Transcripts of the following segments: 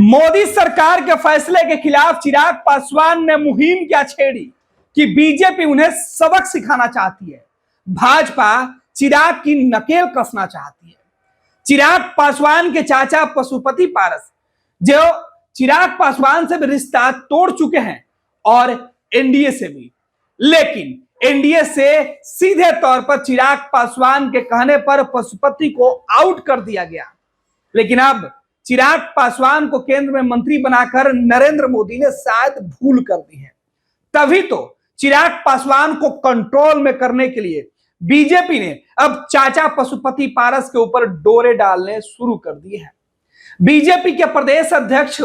मोदी सरकार के फैसले के खिलाफ चिराग पासवान ने मुहिम क्या छेड़ी कि बीजेपी उन्हें सबक सिखाना चाहती है। भाजपा चिराग की नकेल कसना चाहती है। चिराग पासवान के चाचा पशुपति पारस, जो चिराग पासवान से भी रिश्ता तोड़ चुके हैं और एनडीए से भी, लेकिन एनडीए से सीधे तौर पर चिराग पासवान के कहने पर पशुपति को आउट कर दिया गया। लेकिन अब चिराग पासवान को केंद्र में मंत्री बनाकर नरेंद्र मोदी ने शायद भूल कर दी है। तभी तो चिराग पासवान को कंट्रोल में करने के लिए बीजेपी ने अब चाचा पशुपति पारस के ऊपर डोरे डालने शुरू कर दिए हैं। बीजेपी के प्रदेश अध्यक्ष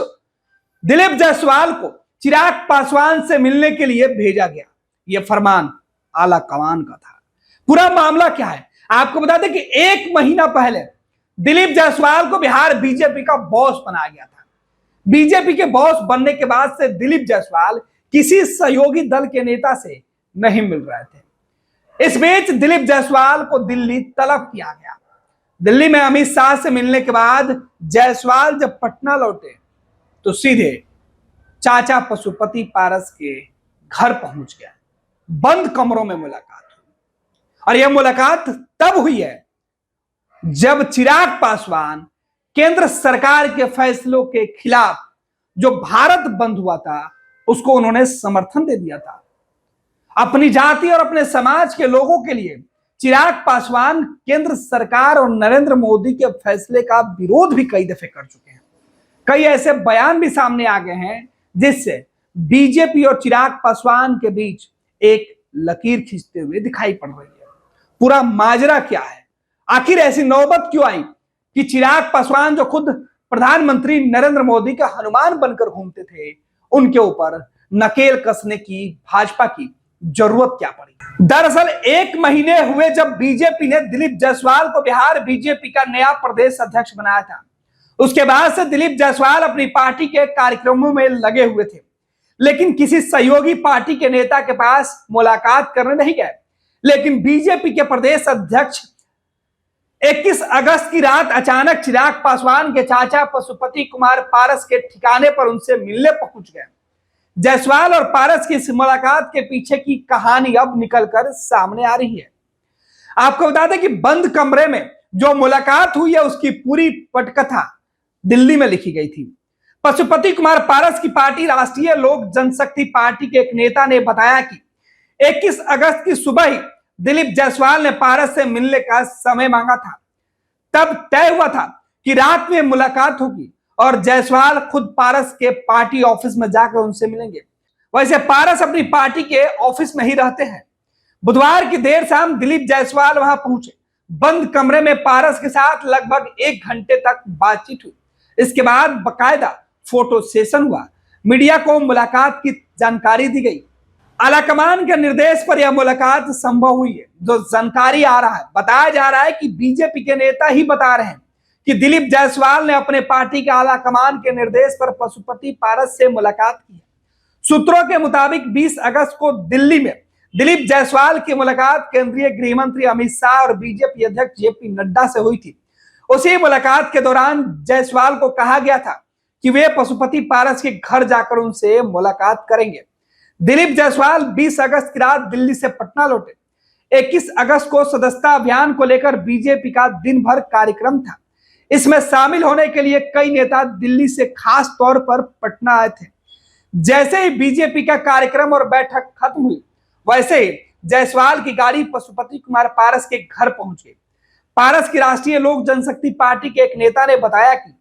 दिलीप जायसवाल को चिराग पासवान से मिलने के लिए भेजा गया। यह फरमान आला कमान का था। पूरा मामला क्या है आपको बता दें कि 1 महीना पहले दिलीप जायसवाल को बिहार बीजेपी का बॉस बनाया गया था। बीजेपी के बॉस बनने के बाद से दिलीप जायसवाल किसी सहयोगी दल के नेता से नहीं मिल रहे थे। इस बीच दिलीप जायसवाल को दिल्ली तलब किया गया। दिल्ली में अमित शाह से मिलने के बाद जायसवाल जब पटना लौटे तो सीधे चाचा पशुपति पारस के घर पहुंच गया। बंद कमरों में मुलाकात हुई और यह मुलाकात तब हुई है जब चिराग पासवान केंद्र सरकार के फैसलों के खिलाफ जो भारत बंद हुआ था उसको उन्होंने समर्थन दे दिया था। अपनी जाति और अपने समाज के लोगों के लिए चिराग पासवान केंद्र सरकार और नरेंद्र मोदी के फैसले का विरोध भी कई दफे कर चुके हैं। कई ऐसे बयान भी सामने आ गए हैं जिससे बीजेपी और चिराग पासवान के बीच एक लकीर खींचते हुए दिखाई पड़ रही है। पूरा माजरा क्या है, आखिर ऐसी नौबत क्यों आई कि चिराग पासवान जो खुद प्रधानमंत्री नरेंद्र मोदी का हनुमान बनकर घूमते थे, उनके ऊपर नकेल कसने की भाजपा की जरूरत क्या पड़ी। दरअसल 1 महीने हुए जब बीजेपी ने दिलीप जायसवाल को बिहार बीजेपी का नया प्रदेश अध्यक्ष बनाया था। उसके बाद से दिलीप जायसवाल अपनी पार्टी के कार्यक्रमों में लगे हुए थे, लेकिन किसी सहयोगी पार्टी के नेता के पास मुलाकात करने नहीं गए। लेकिन बीजेपी के प्रदेश अध्यक्ष 21 अगस्त की रात अचानक चिराग पासवान के चाचा पशुपति कुमार पारस के ठिकाने पर उनसे मिलने पहुंच गए। जायसवाल और पारस की इस मुलाकात के पीछे की कहानी अब निकलकर सामने आ रही है। आपको बता दें कि बंद कमरे में जो मुलाकात हुई है उसकी पूरी पटकथा दिल्ली में लिखी गई थी। पशुपति कुमार पारस की पार्टी राष्ट्रीय लोक जनशक्ति पार्टी के एक नेता ने बताया कि 21 अगस्त की सुबह ही दिलीप जायसवाल ने पारस से मिलने का समय मांगा था। तब तय हुआ था कि रात में मुलाकात होगी और जायसवाल खुद पारस के पार्टी ऑफिस में जाकर उनसे मिलेंगे। वैसे पारस अपनी पार्टी के ऑफिस में ही रहते हैं। बुधवार की देर शाम दिलीप जायसवाल वहां पहुंचे। बंद कमरे में पारस के साथ लगभग 1 घंटे तक बातचीत हुई। इसके बाद बाकायदा फोटो सेशन हुआ। मीडिया को मुलाकात की जानकारी दी गई। आलाकमान के निर्देश पर यह मुलाकात संभव हुई है। जो जानकारी आ रहा है, बताया जा रहा है कि बीजेपी के नेता ही बता रहे हैं कि दिलीप जायसवाल ने अपने पार्टी के आलाकमान के निर्देश पर पशुपति पारस से मुलाकात की है। सूत्रों के मुताबिक 20 अगस्त को दिल्ली में दिलीप जायसवाल की मुलाकात केंद्रीय गृह मंत्री अमित शाह और बीजेपी अध्यक्ष जेपी नड्डा से हुई थी। उसी मुलाकात के दौरान जायसवाल को कहा गया था कि वे पशुपति पारस के घर जाकर उनसे मुलाकात करेंगे। दिलीप जायसवाल 20 अगस्त की रात दिल्ली से पटना लौटे। 21 अगस्त को सदस्यता अभियान को लेकर बीजेपी का दिन भर कार्यक्रम था। इसमें शामिल होने के लिए कई नेता दिल्ली से खास तौर पर पटना आए थे। जैसे ही बीजेपी का कार्यक्रम और बैठक खत्म हुई, वैसे ही जायसवाल की गाड़ी पशुपति कुमार पारस के घर पहुंच गई। पारस की राष्ट्रीय लोक जनशक्ति पार्टी के एक नेता ने बताया कि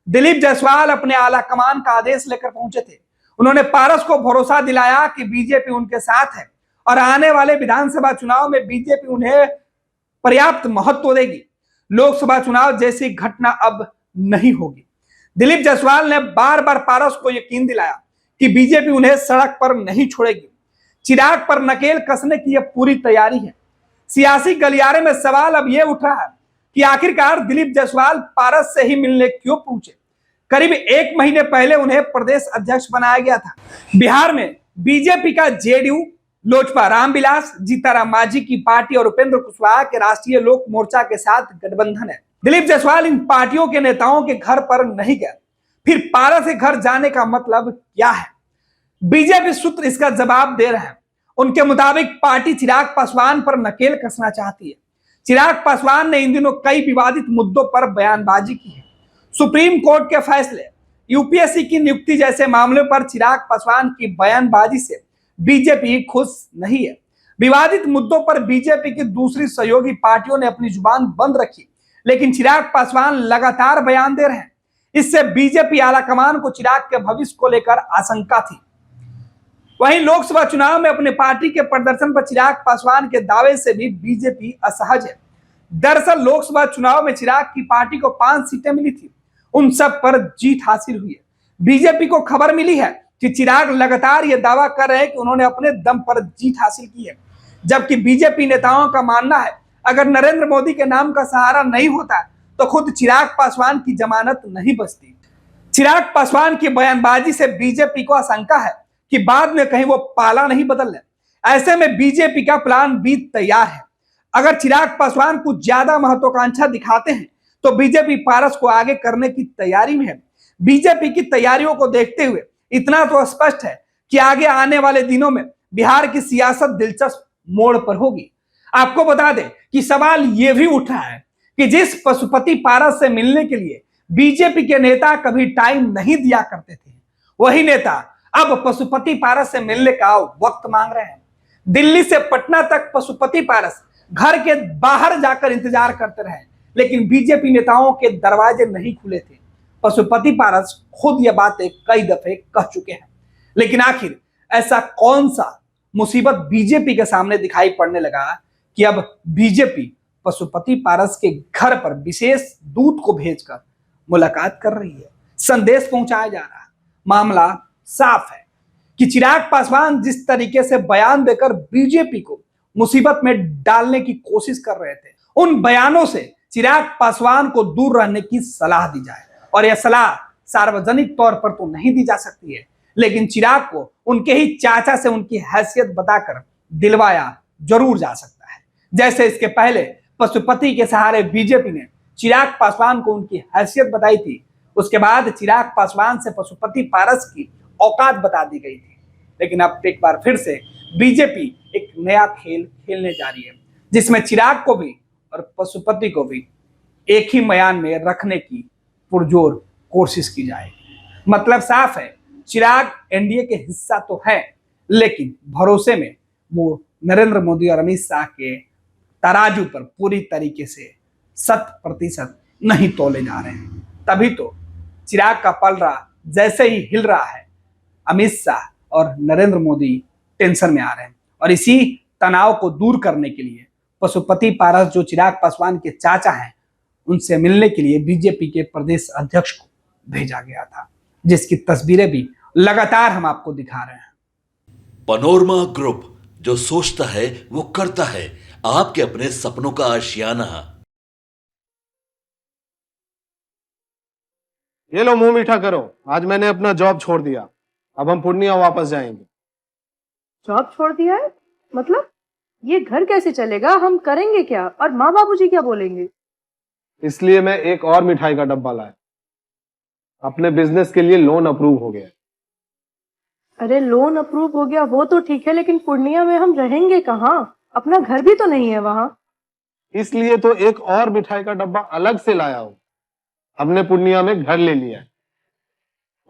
दिलीप जायसवाल अपने आला कमान का आदेश लेकर पहुंचे थे। उन्होंने पारस को भरोसा दिलाया कि बीजेपी उनके साथ है और आने वाले विधानसभा चुनाव में बीजेपी उन्हें पर्याप्त महत्व देगी। लोकसभा चुनाव जैसी घटना अब नहीं होगी। दिलीप जायसवाल ने बार बार पारस को यकीन दिलाया कि बीजेपी उन्हें सड़क पर नहीं छोड़ेगी। चिराग पर नकेल कसने की यह पूरी तैयारी है। सियासी गलियारे में सवाल अब यह उठ रहा है कि आखिरकार दिलीप जायसवाल पारस से ही मिलने क्यों पहुंचे। करीब 1 महीने पहले उन्हें प्रदेश अध्यक्ष बनाया गया था। बिहार में बीजेपी का जेडीयू, लोजपा रामविलास, जीताराम मांझी की पार्टी और उपेंद्र कुशवाहा के राष्ट्रीय लोक मोर्चा के साथ गठबंधन है। दिलीप जायसवाल इन पार्टियों के नेताओं के घर पर नहीं गए। फिर पारस के घर जाने का मतलब क्या है? बीजेपी सूत्र इसका जवाब दे रहे हैं। उनके मुताबिक पार्टी चिराग पासवान पर नकेल कसना चाहती है। चिराग पासवान ने इन दिनों कई विवादित मुद्दों पर बयानबाजी की है। सुप्रीम कोर्ट के फैसले, यूपीएससी की नियुक्ति जैसे मामलों पर चिराग पासवान की बयानबाजी से बीजेपी खुश नहीं है। विवादित मुद्दों पर बीजेपी की दूसरी सहयोगी पार्टियों ने अपनी जुबान बंद रखी, लेकिन चिराग पासवान लगातार बयान दे रहे हैं। इससे बीजेपी आलाकमान को चिराग के भविष्य को लेकर आशंका थी। वहीं लोकसभा चुनाव में अपने पार्टी के प्रदर्शन पर चिराग पासवान के दावे से भी बीजेपी असहज है। दरअसल लोकसभा चुनाव में चिराग की पार्टी को 5 सीटें मिली थी, उन सब पर जीत हासिल हुई है। बीजेपी को खबर मिली है कि चिराग लगातार यह दावा कर रहे हैं कि उन्होंने अपने दम पर जीत हासिल की है, जबकि बीजेपी नेताओं का मानना है अगर नरेंद्र मोदी के नाम का सहारा नहीं होता तो खुद चिराग पासवान की जमानत नहीं बचती। चिराग पासवान की बयानबाजी से बीजेपी को आशंका है कि बाद में कहीं वो पाला नहीं बदल ले। ऐसे में बीजेपी का प्लान बी तैयार है। अगर चिराग पासवान कुछ ज्यादा महत्वाकांक्षा दिखाते हैं तो बीजेपी पारस को आगे करने की तैयारी में है। बीजेपी की तैयारियों को देखते हुए इतना तो स्पष्ट है कि आगे आने वाले दिनों में बिहार की सियासत दिलचस्प मोड़ पर होगी। आपको बता दें कि सवाल यह भी उठा है कि जिस पशुपति पारस से मिलने के लिए बीजेपी के नेता कभी टाइम नहीं दिया करते थे, वही नेता अब पशुपति पारस से मिलने का वक्त मांग रहे हैं। दिल्ली से पटना तक पशुपति पारस घर के बाहर जाकर इंतजार करते रहे, लेकिन बीजेपी नेताओं के दरवाजे नहीं खुले थे। पशुपति पारस खुद यह बातें कई दफे कह चुके हैं, लेकिन आखिर ऐसा कौन सा मुसीबत बीजेपी के सामने दिखाई पड़ने लगा कि अब बीजेपी पशुपति पारस के घर पर विशेष दूत को भेजकर मुलाकात कर रही है, संदेश पहुंचाया जा रहा है। मामला साफ है कि चिराग पासवान जिस तरीके से बयान देकर बीजेपी को मुसीबत में डालने की कोशिश कर रहे थे, उन बयानों से चिराग पासवान को दूर रहने की सलाह दी जाए। और यह सलाह सार्वजनिक तौर पर तो नहीं दी जा सकती है, लेकिन चिराग को उनके ही चाचा से उनकी हैसियत बताकर दिलवाया जरूर जा सकता है। जैसे इसके पहले पशुपति के सहारे बीजेपी ने चिराग पासवान को उनकी हैसियत बताई थी, उसके बाद चिराग पासवान से पशुपति पारस की औकात बता दी गई थी। लेकिन अब एक बार फिर से बीजेपी एक नया खेल खेलने जा रही है, जिसमें चिराग को भी और पशुपति को भी एक ही मयान में रखने की पुरजोर कोशिश की जाएगी। मतलब साफ है, चिराग एनडीए के हिस्सा तो है, लेकिन भरोसे में वो नरेंद्र मोदी और अमित शाह के तराजू पर पूरी तरीके से 100% नहीं तोले जा रहे हैं। तभी तो चिराग का पलड़ा जैसे ही हिल रहा है, अमित शाह और नरेंद्र मोदी टेंशन में आ रहे हैं। और इसी तनाव को दूर करने के लिए पशुपति पारस जो चिराग पासवान के चाचा हैं, उनसे मिलने के लिए बीजेपी के प्रदेश अध्यक्ष को भेजा गया था, जिसकी तस्वीरें भी लगातार हम आपको दिखा रहे हैं। पनोरमा ग्रुप, जो सोचता है वो करता है। आपके अपने सपनों का आशियाना। ये लो मुंह मीठा करो, आज मैंने अपना जॉब छोड़ दिया, अब हम पूर्णिया वापस जाएंगे। जॉब छोड़ दिया है? मतलब ये घर कैसे चलेगा? हम करेंगे क्या? और माँ बाबूजी क्या बोलेंगे? इसलिए मैं एक और मिठाई का डब्बा लाया। अपने बिजनेस के लिए लोन अप्रूव हो गया। अरे लोन अप्रूव हो गया वो तो ठीक है, लेकिन पूर्णिया में हम रहेंगे कहाँ? अपना घर भी तो नहीं है वहां। इसलिए तो एक और मिठाई का डब्बा अलग से लाया हूं। हमने पूर्णिया में घर ले लिया है,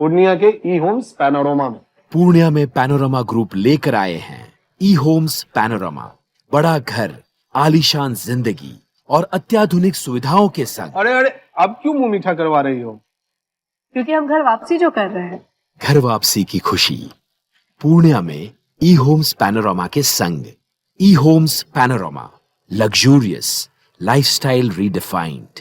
पूर्णिया के ई होम्स पैनोरमा में। पूर्णिया में पैनोरमा ग्रुप लेकर आए हैं ई होम्स पैनोरमा। बड़ा घर, आलीशान जिंदगी और अत्याधुनिक सुविधाओं के संग। अरे अरे, अब क्यों मुंह मीठा करवा रही हो? क्योंकि हम घर वापसी जो कर रहे हैं। घर वापसी की खुशी पूर्णिया में ई होम्स पैनोरमा के संग। ई Homes Panorama, luxurious lifestyle redefined.